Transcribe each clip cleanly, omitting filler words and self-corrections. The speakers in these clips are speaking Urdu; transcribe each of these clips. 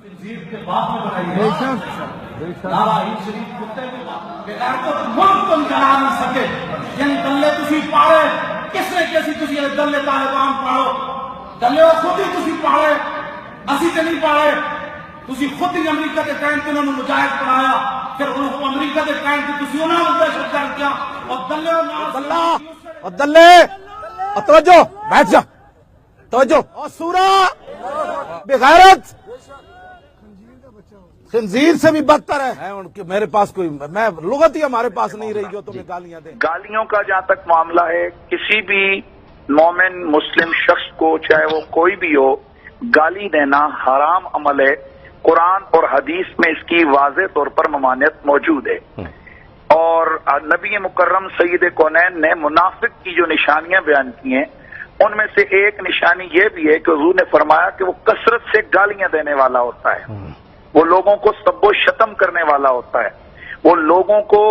خنزیر کے باپ میں بنائی ہے ناراہی شریف کتے بغیر تو ملک تم چلا نہیں سکے جن دلے تسی پاڑے کس نے کیسی تسی دلے طالبان پاڑو دلے خود ہی تسی پاڑے اسی تے نہیں پاڑے تسی خود ہی امریکہ کے ٹائم تے انہوں نے مجاہد پڑھایا پھر انہوں کو امریکہ کے ٹائم تے تسی انہوں نے دہشت گرد کیا اور دلے اور دلے اور توجہ بیٹھ جا توجہ اور سورہ بغیرت خنزیر سے بھی بدتر ہے ان کے میرے پاس کوئی میں لغت ہی ہمارے پاس نہیں رہی جو تمہیں گالیاں دیں. گالیوں کا جہاں تک معاملہ ہے کسی بھی مومن مسلم شخص کو چاہے وہ کوئی بھی ہو گالی دینا حرام عمل ہے. قرآن اور حدیث میں اس کی واضح طور پر ممانعت موجود ہے اور نبی مکرم سید کونین نے منافق کی جو نشانیاں بیان کی ہیں ان میں سے ایک نشانی یہ بھی ہے کہ حضور نے فرمایا کہ وہ کثرت سے گالیاں دینے والا ہوتا ہے وہ لوگوں کو سب و شتم کرنے والا ہوتا ہے وہ لوگوں کو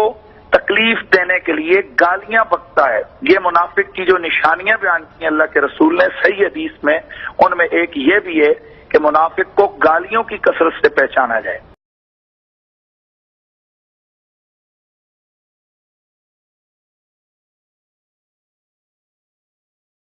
تکلیف دینے کے لیے گالیاں بکتا ہے. یہ منافق کی جو نشانیاں بیان کی اللہ کے رسول نے صحیح حدیث میں ان میں ایک یہ بھی ہے کہ منافق کو گالیوں کی کثرت سے پہچانا جائے.